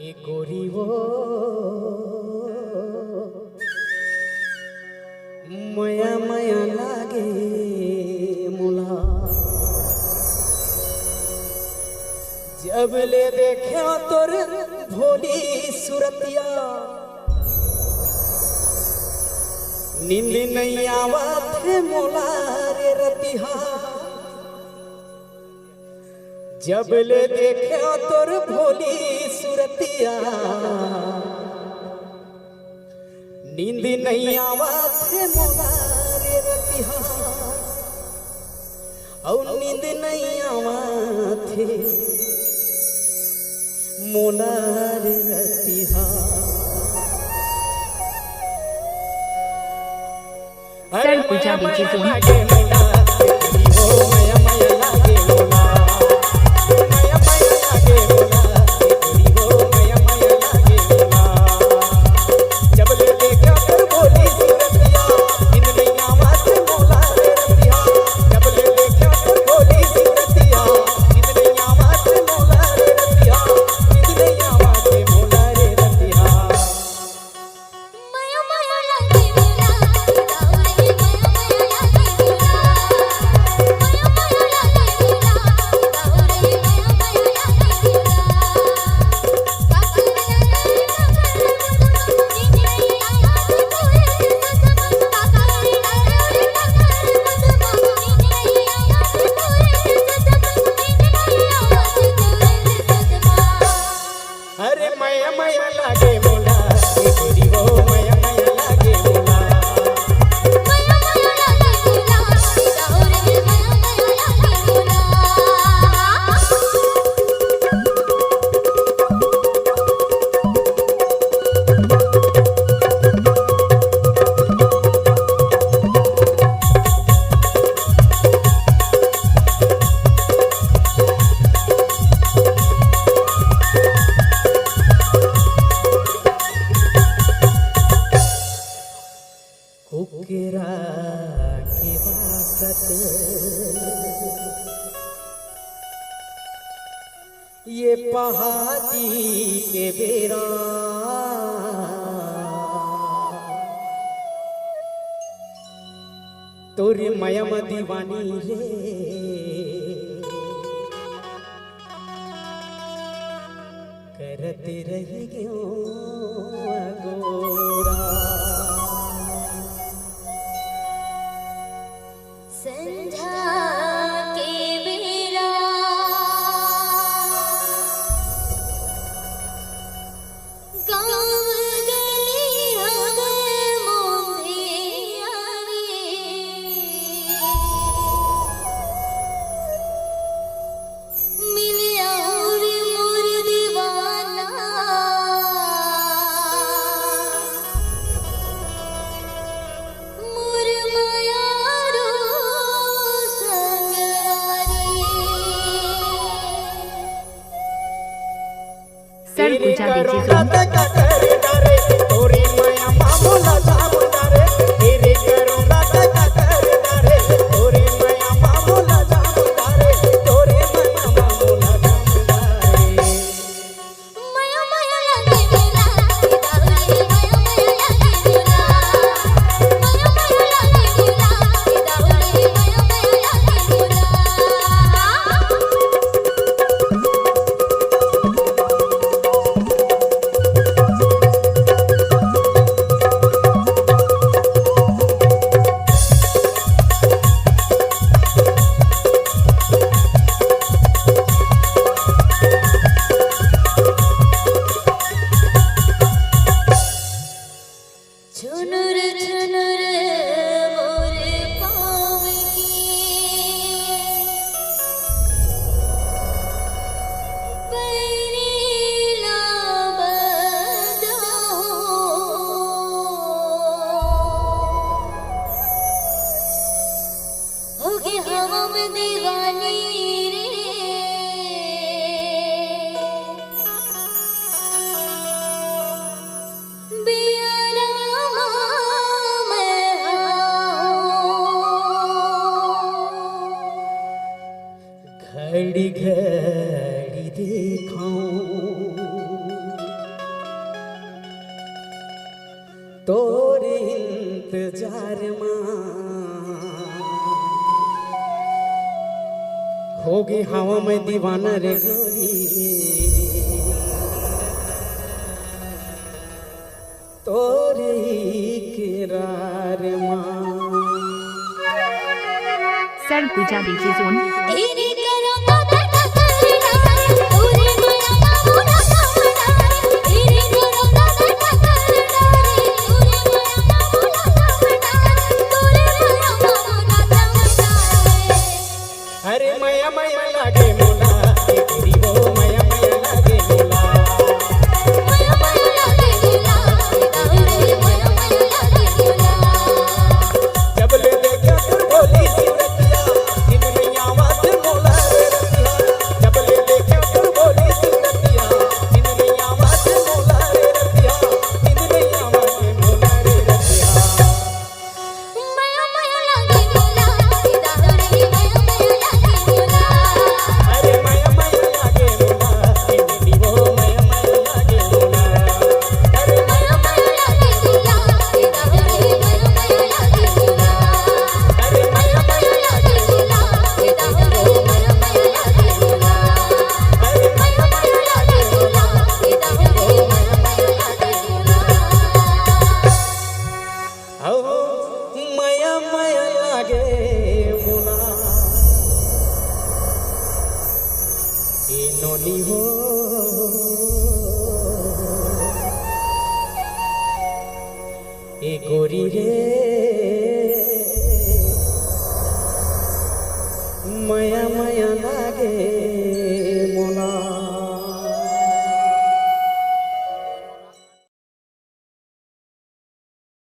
ए गोरीवो मया मया लागे मुला जब ले देखा तोर भोली सूरतिया नींद नहीं आवत मोला रे रतिहा जब ले देखा तोर भोली सूरतिया नींद नहीं आवत मोला रे रतिहा और नींद नहीं आवत मोला रे रतिहा सर पूजा बेची ये पहाड़ी के बेरा तोरी मयम दीवानी रे करते रही क्यों गोरा सर पूजा बेची होगी हवा में दीवाना रे गोरी तोरे ही किरार माँ सर पूजा डीजे जोन अरे मया मया लागे मोला तेरी वो मया मया लागे मोला जब ले देखा तू बोली सूरतिया इन नैया आवाज मोला रे रतिया जब ले देखा तू बोली सूरतिया इन नैया आवाज मोला रे रतिया इन नैया आवाज मोला रे रतिया अरे मया मया लागे मोला तेरी वो मया मया लागे मोला अरे मया मया लागे मोला अरे मया मया लागे मोला तेरी वो मया मया लागे मोला अरे मया मया लागे मोला तेरी वो मया मया लागे मोला आओ मया मया लागे मोला ए नोनी हो ए गोरी रे